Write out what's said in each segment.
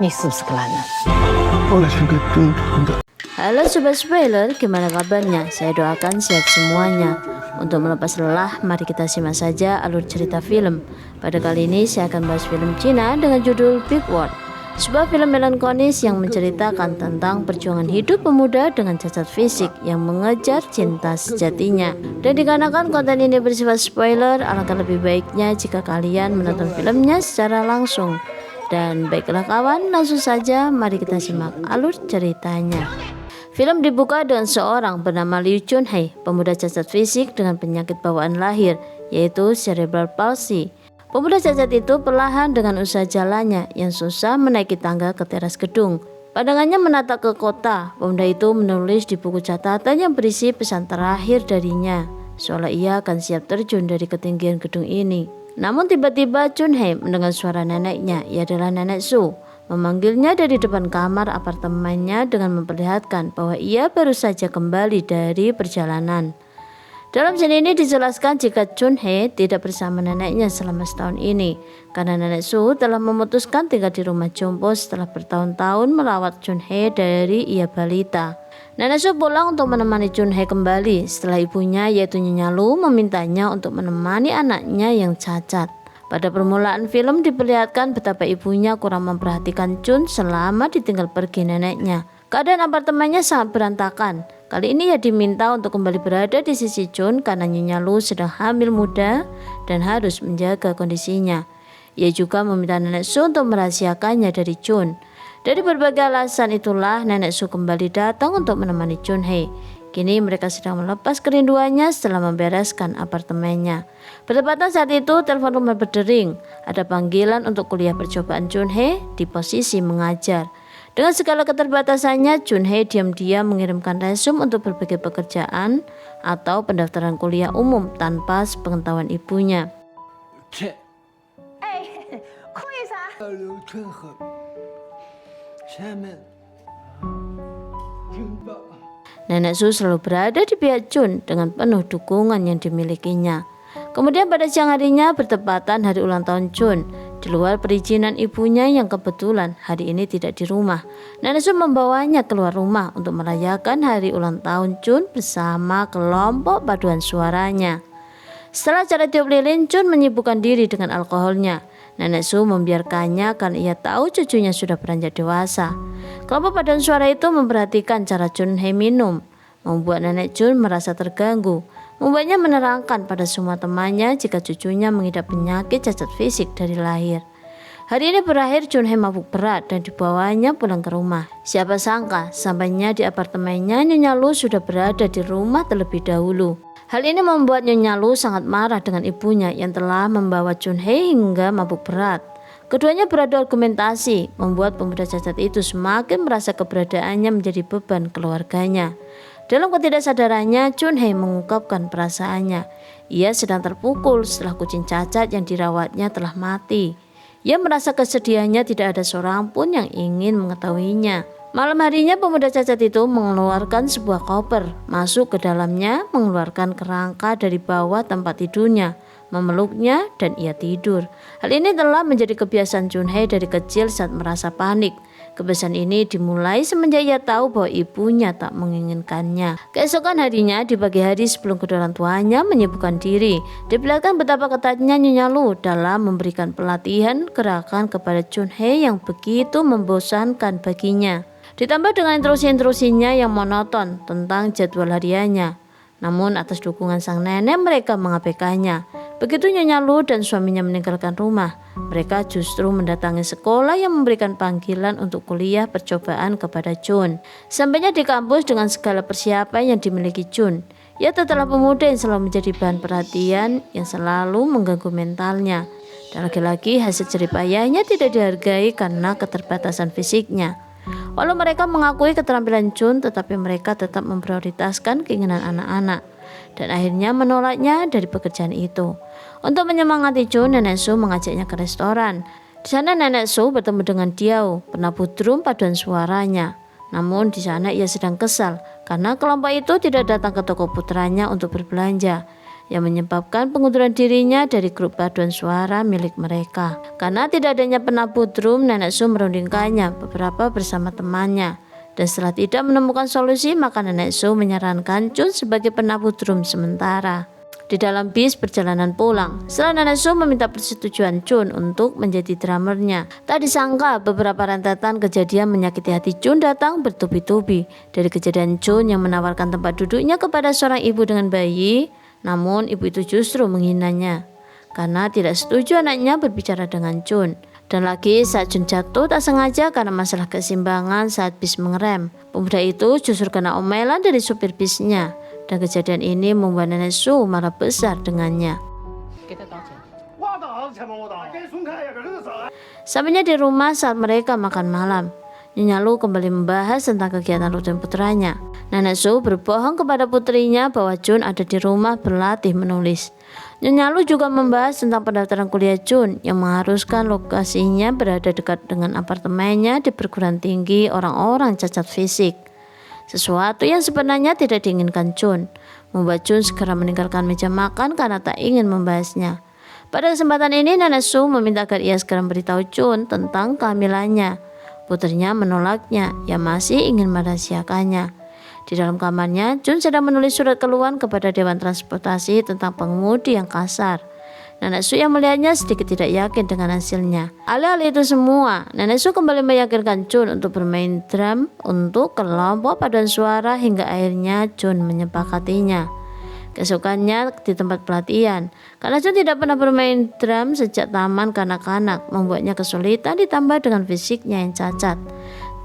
你是不是个懒人？ 后来是个中途的。 Halo Sobat Spoiler, gimana kabarnya? Saya doakan sehat semuanya. Untuk melepas lelah, mari kita simak saja alur cerita film. Pada kali ini saya akan bahas film Cina dengan judul Big World. Sebuah film melankolis yang menceritakan tentang perjuangan hidup pemuda dengan cacat fisik yang mengejar cinta sejatinya. Dan dikarenakan konten ini bersifat spoiler, alangkah lebih baiknya jika kalian menonton filmnya secara langsung. Dan baiklah kawan, langsung saja mari kita simak alur ceritanya. Film dibuka dengan seorang bernama Liu Chunhei, pemuda cacat fisik dengan penyakit bawaan lahir, yaitu cerebral palsy. Pemuda cacat itu perlahan dengan usaha jalannya yang susah menaiki tangga ke teras gedung. Pandangannya menatap ke kota. Pemuda itu menulis di buku catatan yang berisi pesan terakhir darinya, seolah ia akan siap terjun dari ketinggian gedung ini. Namun tiba-tiba Chunhei mendengar suara neneknya, ia adalah Nenek Su, memanggilnya dari depan kamar apartemennya dengan memperlihatkan bahwa ia baru saja kembali dari perjalanan. Dalam scene ini dijelaskan jika Chunhei tidak bersama neneknya selama setahun ini karena Nenek Su telah memutuskan tinggal di rumah jompo setelah bertahun-tahun merawat Chunhei dari ia balita. Nenek Su pulang untuk menemani Chunhei kembali setelah ibunya yaitu Nyonya Lu memintanya untuk menemani anaknya yang cacat. Pada permulaan film diperlihatkan betapa ibunya kurang memperhatikan Chun selama ditinggal pergi neneknya. Keadaan apartemennya sangat berantakan. Kali ini ia diminta untuk kembali berada di sisi Chun karena Nyonya Lu sedang hamil muda dan harus menjaga kondisinya. Ia juga meminta Nenek Su untuk merahasiakannya dari Chun. Dari berbagai alasan itulah Nenek Su kembali datang untuk menemani Chunhei. Kini mereka sedang melepas kerinduannya setelah membereskan apartemennya. Bertepatan saat itu telepon rumah berdering. Ada panggilan untuk kuliah percobaan Chunhei di posisi mengajar. Dengan segala keterbatasannya, Chunhei diam-diam mengirimkan resume untuk berbagai pekerjaan atau pendaftaran kuliah umum tanpa sepengetahuan ibunya. 哭一啥？ 刘春和前面听吧。 Nenek Su selalu berada di pihak Chun dengan penuh dukungan yang dimilikinya. Kemudian pada siang harinya bertepatan hari ulang tahun Chun. Di luar perizinan ibunya yang kebetulan hari ini tidak di rumah, Nenek Su membawanya keluar rumah untuk merayakan hari ulang tahun Chun bersama kelompok paduan suaranya. Setelah acara tiup lilin, Chun menyibukkan diri dengan alkoholnya. Nenek Su membiarkannya karena ia tahu cucunya sudah beranjak dewasa. Kelompok paduan suara itu memperhatikan cara Chunhei minum, membuat Nenek Chun merasa terganggu. Membuatnya menerangkan pada semua temannya jika cucunya mengidap penyakit cacat fisik dari lahir. Hari ini berakhir Chunhei mabuk berat dan dibawanya pulang ke rumah. Siapa sangka sampainya di apartemennya Nyonya Lu sudah berada di rumah terlebih dahulu. Hal ini membuat Nyonya Lu sangat marah dengan ibunya yang telah membawa Chunhei hingga mabuk berat. Keduanya beradu argumentasi, membuat pemuda cacat itu semakin merasa keberadaannya menjadi beban keluarganya. Dalam ketidaksadarannya, Chunhei mengungkapkan perasaannya. Ia sedang terpukul setelah kucing cacat yang dirawatnya telah mati. Ia merasa kesedihannya tidak ada seorang pun yang ingin mengetahuinya. Malam harinya pemuda cacat itu mengeluarkan sebuah koper, masuk ke dalamnya, mengeluarkan kerangka dari bawah tempat tidurnya, memeluknya dan ia tidur. Hal ini telah menjadi kebiasaan Chunhei dari kecil saat merasa panik. Kebiasaan ini dimulai semenjak ia tahu bahwa ibunya tak menginginkannya. Keesokan harinya di pagi hari sebelum kedua orang tuanya menyibukkan diri, diperlihatkan betapa ketatnya Nyonya Lu dalam memberikan pelatihan gerakan kepada Chunhei yang begitu membosankan baginya. Ditambah dengan instruksi-instruksinya yang monoton tentang jadwal hariannya. Namun atas dukungan sang nenek mereka mengabaikannya. Begitu Nyonya Lu dan suaminya meninggalkan rumah, mereka justru mendatangi sekolah yang memberikan panggilan untuk kuliah percobaan kepada Chun. Sampainya di kampus dengan segala persiapan yang dimiliki Chun, ia tetaplah pemuda yang selalu menjadi bahan perhatian yang selalu mengganggu mentalnya. Dan lagi-lagi hasil jerih payahnya tidak dihargai karena keterbatasan fisiknya. Walau mereka mengakui keterampilan Chun, tetapi mereka tetap memprioritaskan keinginan anak-anak dan akhirnya menolaknya dari pekerjaan itu. Untuk menyemangati Chun, Nenek Su mengajaknya ke restoran. Di sana Nenek Su bertemu dengan Diao, penabuh drum paduan suaranya. Namun di sana ia sedang kesal karena kelompok itu tidak datang ke toko putranya untuk berbelanja. yang menyebabkan pengunduran dirinya dari grup paduan suara milik mereka. Karena tidak adanya penabuh drum, Nenek Su merundingkannya beberapa bersama temannya. Dan setelah tidak menemukan solusi, maka Nenek Su menyarankan Chun sebagai penabuh drum sementara. Di dalam bis perjalanan pulang, setelah Nenek Su meminta persetujuan Chun untuk menjadi drummernya, tak disangka beberapa rentetan kejadian menyakiti hati Chun datang bertubi-tubi. Dari kejadian Chun yang menawarkan tempat duduknya kepada seorang ibu dengan bayi, namun ibu itu justru menghinanya karena tidak setuju anaknya berbicara dengan Chun. Dan lagi saat Chun jatuh tak sengaja karena masalah keseimbangan saat bis mengerem, pemuda itu justru kena omelan dari supir bisnya. Dan kejadian ini membuat Nenek Su marah besar dengannya. Sampainya di rumah saat mereka makan malam, Nyonya Lu kembali membahas tentang kegiatan Lu dan putranya. Nenek Su berbohong kepada putrinya bahwa Chun ada di rumah berlatih menulis. Nyonya Lu juga membahas tentang pendaftaran kuliah Chun yang mengharuskan lokasinya berada dekat dengan apartemennya di perguruan tinggi orang-orang cacat fisik. Sesuatu yang sebenarnya tidak diinginkan Chun, membuat Chun segera meninggalkan meja makan karena tak ingin membahasnya. Pada kesempatan ini Nenek Su meminta agar ia segera memberitahu Chun tentang kehamilannya. Putrinya menolaknya, ia masih ingin merahasiakannya. Di dalam kamarnya, Chun sedang menulis surat keluhan kepada Dewan Transportasi tentang pengemudi yang kasar. Nenek Su yang melihatnya sedikit tidak yakin dengan hasilnya. Alih-alih itu semua, Nenek Su kembali meyakinkan Chun untuk bermain drum untuk kelompok paduan suara hingga akhirnya Chun menyepakatinya. Keesokannya di tempat pelatihan, karena Chun tidak pernah bermain drum sejak taman kanak-kanak, membuatnya kesulitan ditambah dengan fisiknya yang cacat.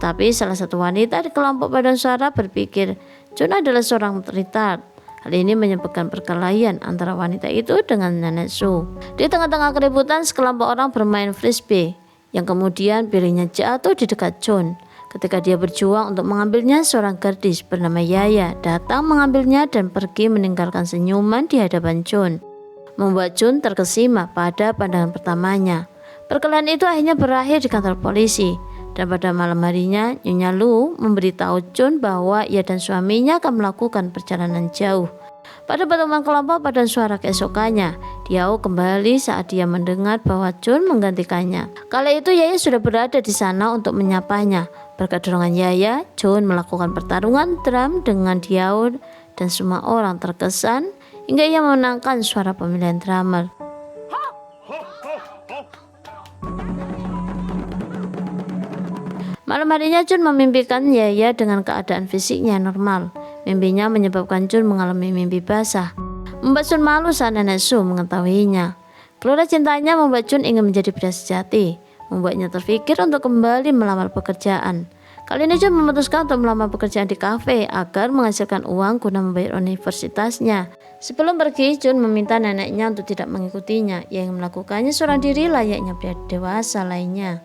Tapi salah satu wanita di kelompok paduan suara berpikir Chun adalah seorang retard. Hal ini menyebabkan perkelahian antara wanita itu dengan Nenek Su. Di tengah-tengah keributan, sekelompok orang bermain frisbee yang kemudian piringnya jatuh di dekat Chun. Ketika dia berjuang untuk mengambilnya, seorang gadis bernama Yaya datang mengambilnya dan pergi meninggalkan senyuman di hadapan Chun, membuat Chun terkesima pada pandangan pertamanya. Perkelahian itu akhirnya berakhir di kantor polisi. Dan pada malam harinya, Nyonya Lu memberitahu Chun bahwa ia dan suaminya akan melakukan perjalanan jauh. Pada pertemuan kelompok paduan suara keesokannya, Diao kembali saat dia mendengar bahwa Chun menggantikannya. Kala itu Yaya sudah berada di sana untuk menyapanya. Berkat dorongan Yaya, Chun melakukan pertarungan drum dengan Diao dan semua orang terkesan hingga ia memenangkan suara pemilihan drummer. Malam harinya Chun memimpikan Yaya dengan keadaan fisiknya normal. Mimpinya menyebabkan Chun mengalami mimpi basah, membuat Chun malu saat Nenek Su mengetahuinya. Gelora cintanya membuat Chun ingin menjadi pria sejati, membuatnya terpikir untuk kembali melamar pekerjaan. Kali ini Chun memutuskan untuk melamar pekerjaan di kafe agar menghasilkan uang guna membayar universitasnya. Sebelum pergi, Chun meminta neneknya untuk tidak mengikutinya, yang melakukannya seorang diri layaknya pria dewasa lainnya.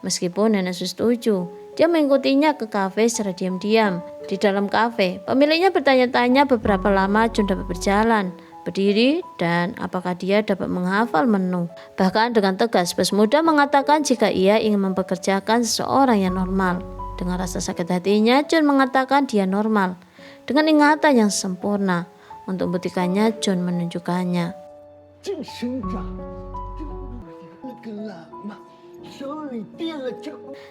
Meskipun Nenek Su setuju, dia mengikutinya ke kafe secara diam-diam. Di dalam kafe, pemiliknya bertanya-tanya beberapa lama Chun dapat berjalan, berdiri, dan apakah dia dapat menghafal menu. Bahkan dengan tegas, bos muda mengatakan jika ia ingin mempekerjakan seseorang yang normal. Dengan rasa sakit hatinya, Chun mengatakan dia normal, dengan ingatan yang sempurna. Untuk membuktikannya, Chun menunjukkannya.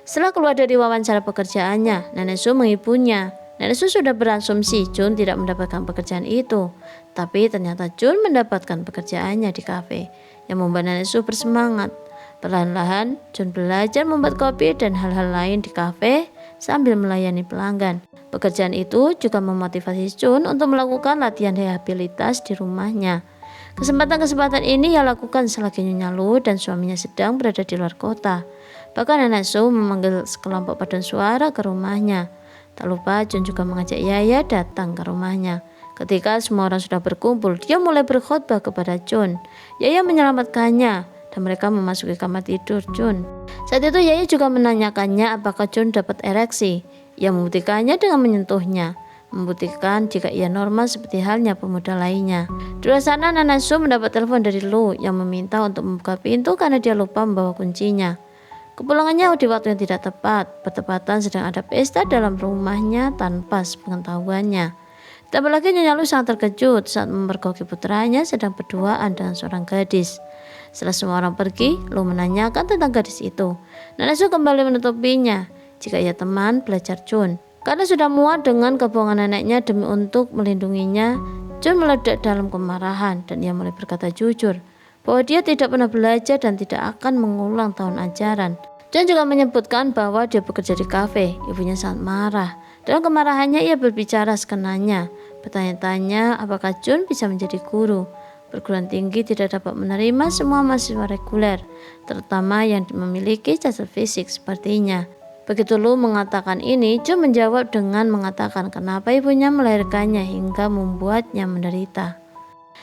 Setelah keluar dari wawancara pekerjaannya, Nenek Su mengibunya. Nenek Su sudah berasumsi Chun tidak mendapatkan pekerjaan itu, tapi ternyata Chun mendapatkan pekerjaannya di kafe, yang membuat Nenek Su bersemangat. Perlahan-lahan, Chun belajar membuat kopi dan hal-hal lain di kafe sambil melayani pelanggan. Pekerjaan itu juga memotivasi Chun untuk melakukan latihan rehabilitas di rumahnya. Kesempatan-kesempatan ini ia lakukan selagi Nyonya Lu dan suaminya sedang berada di luar kota. Bahkan Nenek Su memanggil sekelompok paduan suara ke rumahnya. Tak lupa Chun juga mengajak Yaya datang ke rumahnya. Ketika semua orang sudah berkumpul, dia mulai berkhotbah kepada Chun. Yaya menyelamatkannya dan mereka memasuki kamar tidur Chun. Saat itu Yaya juga menanyakannya apakah Chun dapat ereksi. Ia membuktikannya dengan menyentuhnya, membuktikan jika ia normal seperti halnya pemuda lainnya. Di luar sana, Nenek Su mendapat telepon dari Lu yang meminta untuk membuka pintu karena dia lupa membawa kuncinya. Kepulangannya di waktu yang tidak tepat, bertepatan sedang ada pesta dalam rumahnya tanpa sepengetahuannya. Tak lagi Nyonya Lu sangat terkejut saat memergoki putranya sedang berduaan dengan seorang gadis. Setelah semua orang pergi, Lu menanyakan tentang gadis itu. Nenek Su kembali menutupinya jika ia teman belajar Chun. Karena sudah muak dengan kebohongan neneknya demi untuk melindunginya, Chun meledak dalam kemarahan dan ia mulai berkata jujur bahwa dia tidak pernah belajar dan tidak akan mengulang tahun ajaran. Chun juga menyebutkan bahwa dia bekerja di kafe. Ibunya sangat marah. Dalam kemarahannya ia berbicara sekenanya, bertanya-tanya apakah Chun bisa menjadi guru. Perguruan tinggi tidak dapat menerima semua mahasiswa reguler, terutama yang memiliki cacat fisik sepertinya. Begitu Lu mengatakan ini, Chun menjawab dengan mengatakan kenapa ibunya melahirkannya hingga membuatnya menderita.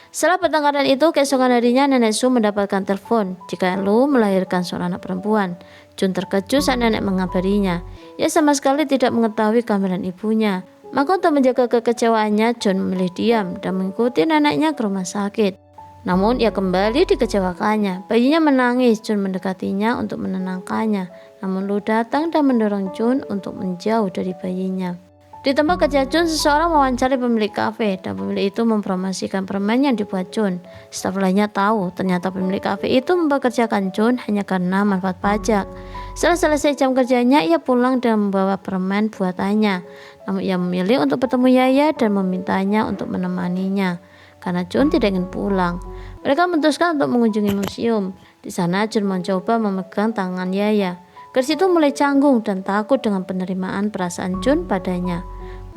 Setelah pertengkaran itu, keesokan harinya Nenek Su mendapatkan telepon jika Lu melahirkan seorang anak perempuan. Chun terkejut saat nenek mengabarinya. Ia sama sekali tidak mengetahui kehamilan ibunya. Maka untuk menjaga kekecewaannya, Chun memilih diam dan mengikuti neneknya ke rumah sakit. Namun ia kembali dikecewakannya. Bayinya menangis, Chun mendekatinya untuk menenangkannya. Namun Lu datang dan mendorong Chun untuk menjauh dari bayinya. Di tempat kerja Chun, seseorang mewawancari pemilik kafe dan pemilik itu mempromosikan permen yang dibuat Chun. Staf lainnya tahu ternyata pemilik kafe itu mempekerjakan Chun hanya karena manfaat pajak. Setelah selesai jam kerjanya, ia pulang dan membawa permen buatannya. Namun ia memilih untuk bertemu Yaya dan memintanya untuk menemaninya karena Chun tidak ingin pulang. Mereka memutuskan untuk mengunjungi museum. Di sana Chun mencoba memegang tangan Yaya. Gadis itu mulai canggung dan takut dengan penerimaan perasaan Chun padanya.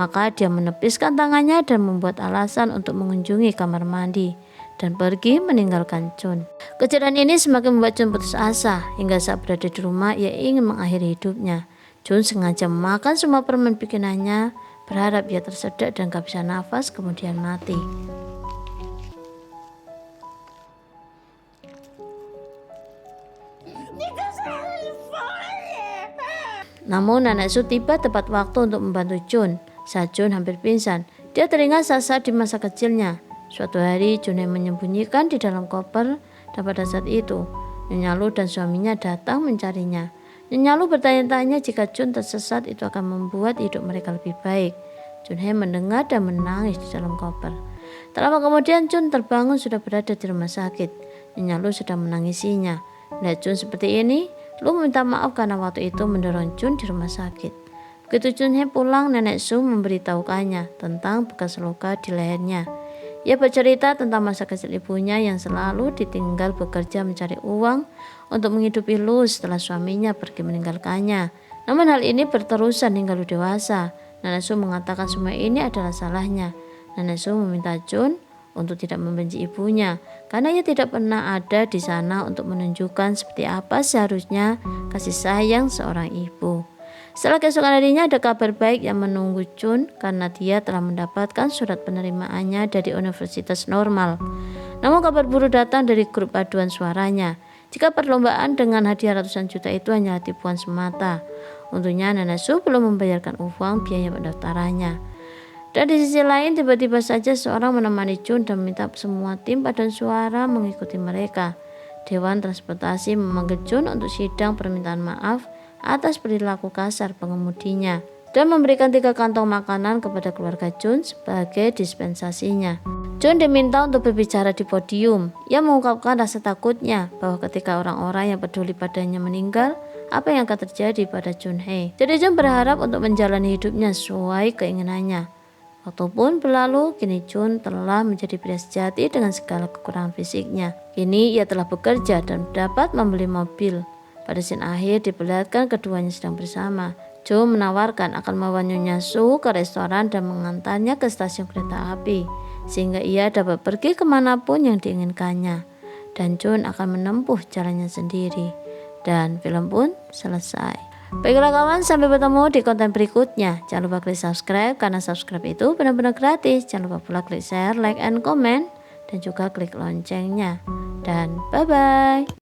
Maka dia menepiskan tangannya dan membuat alasan untuk mengunjungi kamar mandi dan pergi meninggalkan Chun. Kejadian ini semakin membuat Chun putus asa hingga saat berada di rumah ia ingin mengakhiri hidupnya. Chun sengaja memakan semua permen bikinannya, berharap ia tersedak dan gak bisa nafas kemudian mati. Namun Nenek Su tiba tepat waktu untuk membantu Chun. Saat Chun hampir pingsan, dia teringat saat-saat di masa kecilnya. Suatu hari Chun menyembunyikan di dalam koper dan pada saat itu Nyonya Lu dan suaminya datang mencarinya. Nyonya Lu bertanya-tanya jika Chun tersesat itu akan membuat hidup mereka lebih baik. Chun mendengar dan menangis di dalam koper. Tak lama kemudian Chun terbangun sudah berada di rumah sakit. Nyonya Lu sedang menangisinya. Melihat Chun seperti ini, Lu meminta maaf karena waktu itu mendorong Chun di rumah sakit. Begitu Chun pulang, Nenek Su memberitahukannya tentang bekas luka di lehernya. Ia bercerita tentang masa kecil ibunya yang selalu ditinggal bekerja mencari uang untuk menghidupi Lu setelah suaminya pergi meninggalkannya. Namun hal ini berterusan hingga Lu dewasa. Nenek Su mengatakan semua ini adalah salahnya. Nenek Su meminta Chun untuk tidak membenci ibunya karena ia tidak pernah ada di sana untuk menunjukkan seperti apa seharusnya kasih sayang seorang ibu. Setelah keesokan harinya ada kabar baik yang menunggu Chun karena dia telah mendapatkan surat penerimaannya dari universitas normal. Namun kabar buruk datang dari grup paduan suaranya jika perlombaan dengan hadiah ratusan juta itu hanyalah tipuan semata. Untungnya Nenek Su belum membayarkan uang biaya pendaftarannya. Dan di sisi lain tiba-tiba saja seorang menemani Chun dan meminta semua tim paduan suara mengikuti mereka. Dewan Transportasi memanggil Chun untuk sidang permintaan maaf atas perilaku kasar pengemudinya dan memberikan 3 kantong makanan kepada keluarga Chun sebagai dispensasinya. Chun diminta untuk berbicara di podium. Ia mengungkapkan rasa takutnya bahwa ketika orang-orang yang peduli padanya meninggal, apa yang akan terjadi pada Chun Hye. Jadi Chun berharap untuk menjalani hidupnya sesuai keinginannya. Waktu pun berlalu, kini Chun telah menjadi pria sejati dengan segala kekurangan fisiknya. Kini ia telah bekerja dan dapat membeli mobil. Pada scene akhir diperlihatkan keduanya sedang bersama. Chun menawarkan akan membawa Nyonya Su ke restoran dan mengantarnya ke stasiun kereta api, sehingga ia dapat pergi kemanapun yang diinginkannya. Dan Chun akan menempuh jalannya sendiri. Dan film pun selesai. Baiklah kawan, sampai bertemu di konten berikutnya. Jangan lupa klik subscribe karena subscribe itu benar-benar gratis. Jangan lupa pula klik share, like, and comment. Dan juga klik loncengnya. Dan bye-bye.